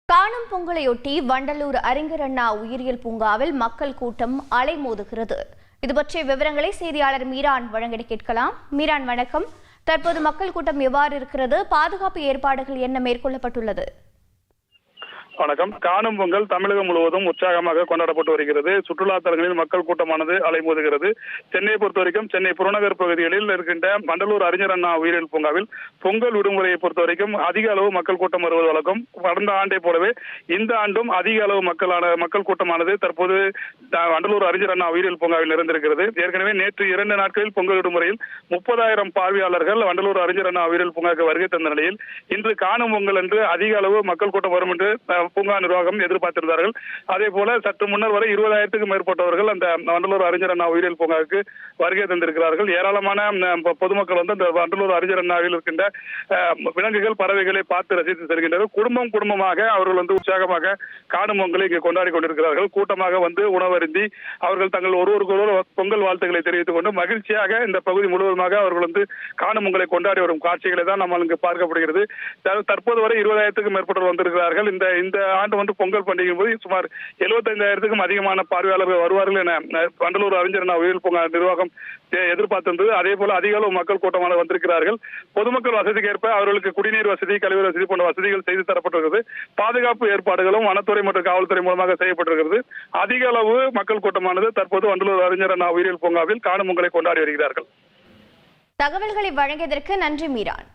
காணும் பொங்கலையொட்டி வண்டலூர் அறிஞர் அண்ணா உயிரியல் பூங்காவில் மக்கள் கூட்டம் அலைமோதுகிறது. இது பற்றிய விவரங்களை செய்தியாளர் மீரான் வழங்க கேட்கலாம். மீரான், வணக்கம். தற்போது மக்கள் கூட்டம் எவ்வாறு இருக்கிறது? பாதுகாப்பு ஏற்பாடுகள் என்ன மேற்கொள்ளப்பட்டுள்ளது? வணக்கம். காணும் பொங்கல் தமிழகம் முழுவதும் உற்சாகமாக கொண்டாடப்பட்டு வருகிறது. சுற்றுலா தலங்களில் மக்கள் கூட்டமானது அலைமோதுகிறது. சென்னையை பொறுத்தவரைக்கும் சென்னை புறநகர் பகுதிகளில் இருக்கின்ற வண்டலூர் அறிஞர் அண்ணா உயிரியல் பூங்காவில் பொங்கல் விடுமுறையை பொறுத்தவரைக்கும் அதிக அளவு மக்கள் கூட்டம் வருவது வழக்கம். கடந்த ஆண்டை போலவே இந்த ஆண்டும் அதிக அளவு மக்கள் கூட்டமானது தற்போது வண்டலூர் அறிஞர் அண்ணா உயிரியல் பூங்காவில் நிறைந்திருக்கிறது. ஏற்கனவே நேற்று 2 நாட்களில் பொங்கல் விடுமுறையில் 30,000 பார்வையாளர்கள் வண்டலூர் அறிஞர் அண்ணா உயிரியல் பூங்காவுக்கு வருகை தந்த நிலையில் இன்று காணும் பொங்கல் என்று அதிக அளவு மக்கள் கூட்டம் வரும் என்று பூங்கா நிர்வாகம் எதிர்பார்த்திருந்தார்கள். அதே போல சற்று முன்னர் வரை 20,000க்கும் மேற்பட்டவர்கள் அந்த வண்டலூர் அறிஞர் அண்ணா உயிரியல் பூங்காவுக்கு வருகை தந்திருக்கிறார்கள். ஏராளமான பொதுமக்கள் வந்து அந்த வண்டலூர் அறிஞர் அண்ணாவில் இருக்கின்ற விலங்குகள், பறவைகளை பார்த்து ரசித்து செல்கின்றனர். குடும்பமாக அவர்கள் வந்து உற்சாகமாக காணும் பொங்கலை இங்கு கொண்டாடி கொண்டிருக்கிறார்கள். கூட்டமாக வந்து உணவருந்தி அவர்கள் தங்கள் ஒருவருக்கொருவர் பொங்கல் வாழ்த்துக்களை தெரிவித்துக் கொண்டு மகிழ்ச்சியாக இந்த பகுதி முழுவதுமாக அவர்கள் வந்து காணும் பொங்கலை கொண்டாடி வரும் காட்சிகளை தான் நம்ம இங்கு பார்க்கப்படுகிறது. தற்போது வரை 20,000க்கும் மேற்பட்டவர்கள் வந்திருக்கிறார்கள். இந்த ஆண்டு வந்து பொங்கல் பண்டிகை போது சுமார் 75,000க்கும் அதிகமான பார்வையாளர்கள் வருவார்கள் என வண்டலூர் அறிஞர் அண்ணா உயிரியல் பூங்கா நிர்வாகம் எதிர்பார்த்திருந்தது. அதே போல அதிக அளவு மக்கள் கூட்டமாக வந்திருக்கிறார்கள். பொதுமக்கள் வசதிக்கு ஏற்ப அவர்களுக்கு குடிநீர் வசதி, கழிவு வசதி போன்ற வசதிகள் செய்து தரப்பட்டிருக்கிறது. பாதுகாப்பு ஏற்பாடுகளும் வனத்துறை மற்றும் காவல்துறை மூலமாக செய்யப்பட்டிருக்கிறது. அதிக அளவு மக்கள் கூட்டமானது தற்போது வண்டலூர் அறிஞர் அண்ணா உயிரியல் பூங்காவில் காணும் பொங்கலை கொண்டாடி வருகிறார்கள். தகவல்களை வழங்கியதற்கு நன்றி மீரான்.